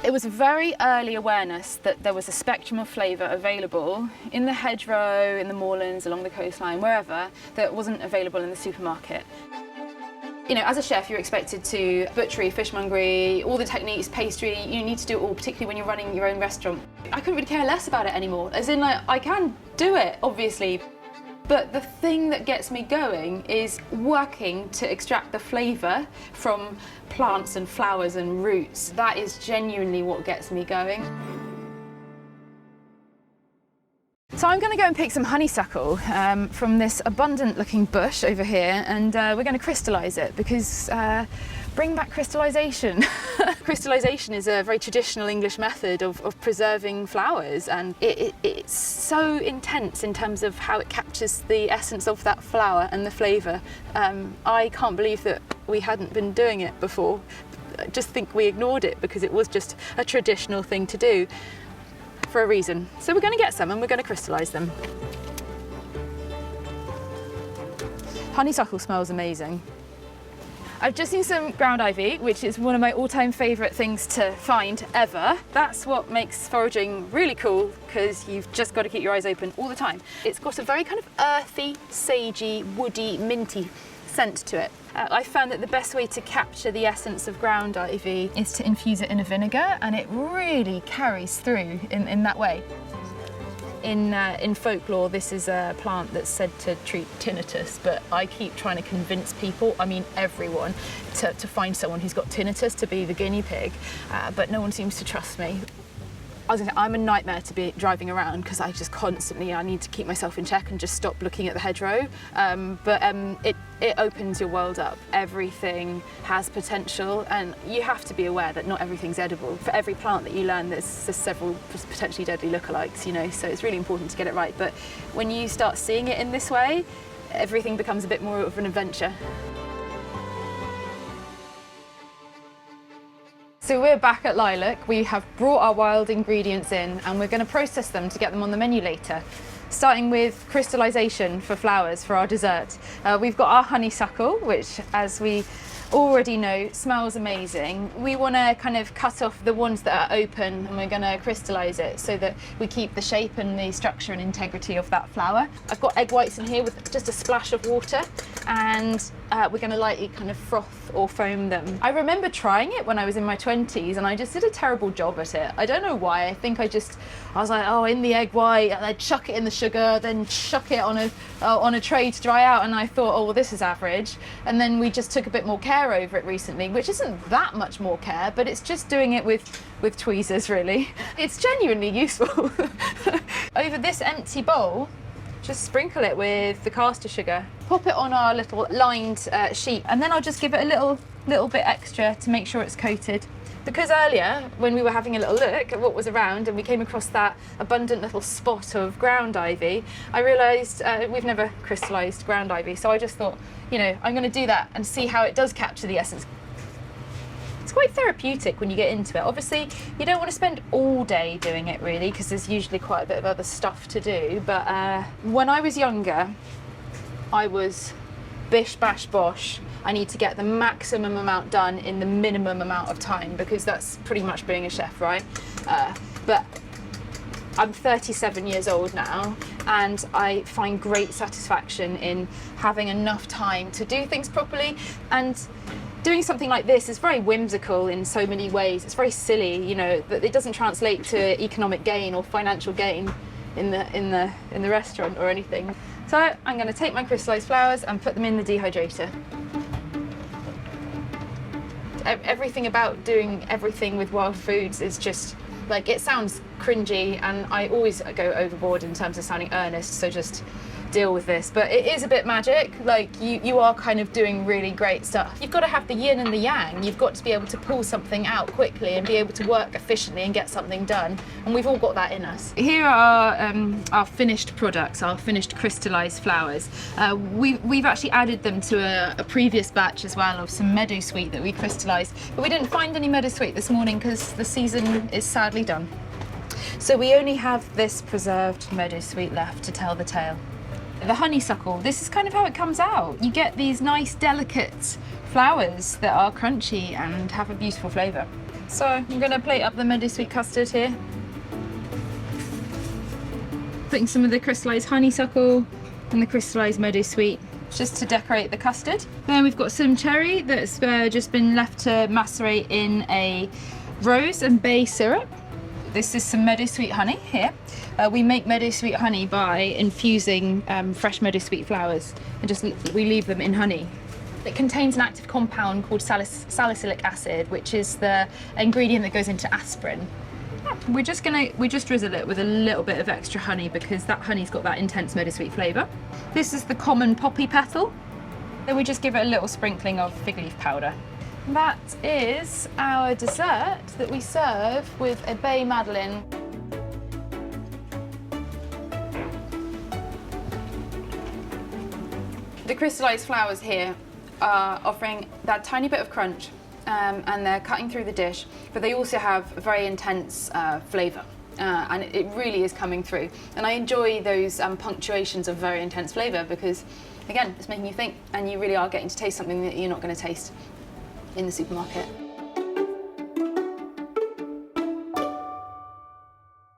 It was a very early awareness that there was a spectrum of flavour available in the hedgerow, in the moorlands, along the coastline, wherever, that wasn't available in the supermarket. You know, as a chef, you're expected to butchery, fishmongery, all the techniques, pastry, you need to do it all, particularly when you're running your own restaurant. I couldn't really care less about it anymore, as in, like, I can do it, obviously. But the thing that gets me going is working to extract the flavour from plants and flowers and roots. That is genuinely what gets me going. So I'm going to go and pick some honeysuckle from this abundant looking bush over here, and we're going to crystallise it, because bring back crystallisation. Crystallisation is a very traditional English method of preserving flowers, and it's so intense in terms of how it captures the essence of that flower and the flavour. I can't believe that we hadn't been doing it before. I just think we ignored it because it was just a traditional thing to do. For a reason. So we're going to get some and we're going to crystallise them. Honeysuckle smells amazing. I've just seen some ground ivy, which is one of my all-time favourite things to find ever. That's what makes foraging really cool, because you've just got to keep your eyes open all the time. It's got a very kind of earthy, sagey, woody, minty scent to it. I found that the best way to capture the essence of ground ivy is to infuse it in a vinegar, and it really carries through in that way. In folklore, this is a plant that's said to treat tinnitus, but I keep trying to convince people, I mean everyone, to find someone who's got tinnitus to be the guinea pig, but no one seems to trust me. I was gonna say, I'm a nightmare to be driving around, because I just constantly, I need to keep myself in check and just stop looking at the hedgerow. It opens your world up. Everything has potential, and you have to be aware that not everything's edible. For every plant that you learn, there's several potentially deadly lookalikes, you know, so it's really important to get it right. But when you start seeing it in this way, everything becomes a bit more of an adventure. So we're back at Lilac. We have brought our wild ingredients in, and we're going to process them to get them on the menu later. Starting with crystallisation for flowers for our dessert. We've got our honeysuckle, which, as we already know, smells amazing. We want to kind of cut off the ones that are open, and we're going to crystallise it so that we keep the shape and the structure and integrity of that flower. I've got egg whites in here with just a splash of water, and we're going to lightly kind of froth or foam them. I remember trying it when I was in my 20s, and I just did a terrible job at it. I don't know why. I think I was like, oh, in the egg white, and I'd chuck it in the sugar, then chuck it on a tray to dry out, and I thought, oh, well, this is average. And then we just took a bit more care over it recently, which isn't that much more care, but it's just doing it with tweezers, really. It's genuinely useful. Over this empty bowl, just sprinkle it with the caster sugar. Pop it on our little lined sheet, and then I'll just give it a little bit extra to make sure it's coated. Because earlier, when we were having a little look at what was around and we came across that abundant little spot of ground ivy, I realised we've never crystallised ground ivy, so I just thought, you know, I'm going to do that and see how it does capture the essence. It's quite therapeutic when you get into it. Obviously, you don't want to spend all day doing it, really, because there's usually quite a bit of other stuff to do, but when I was younger, I was bish bash bosh. I need to get the maximum amount done in the minimum amount of time, because that's pretty much being a chef, right? But I'm 37 years old now, and I find great satisfaction in having enough time to do things properly. And doing something like this is very whimsical in so many ways. It's very silly, you know, that it doesn't translate to economic gain or financial gain in the restaurant or anything. So I'm going to take my crystallised flowers and put them in the dehydrator. Everything about doing everything with wild foods is just, like, it sounds cringy, and I always go overboard in terms of sounding earnest, so just deal with this. But it is a bit magic. Like, you are kind of doing really great stuff. You've got to have the yin and the yang. You've got to be able to pull something out quickly and be able to work efficiently and get something done, and we've all got that in us. Here are our finished products, our finished crystallised flowers. We've actually added them to a previous batch as well of some meadowsweet that we crystallised, but we didn't find any meadowsweet this morning because the season is sadly done. So we only have this preserved meadowsweet left to tell the tale. The honeysuckle, this is kind of how it comes out. You get these nice, delicate flowers that are crunchy and have a beautiful flavour. So I'm going to plate up the meadowsweet custard here. Putting some of the crystallised honeysuckle and the crystallised meadowsweet just to decorate the custard. Then we've got some cherry that's just been left to macerate in a rose and bay syrup. This is some meadowsweet honey here. We make meadowsweet honey by infusing fresh meadowsweet flowers and we leave them in honey. It contains an active compound called salicylic acid, which is the ingredient that goes into aspirin. We just drizzle it with a little bit of extra honey because that honey's got that intense meadowsweet flavour. This is the common poppy petal. Then we just give it a little sprinkling of fig leaf powder. That is our dessert that we serve with a bay madeleine. The crystallised flowers here are offering that tiny bit of crunch and they're cutting through the dish, but they also have a very intense flavour and it really is coming through. And I enjoy those punctuations of very intense flavour because, again, it's making you think and you really are getting to taste something that you're not going to taste in the supermarket.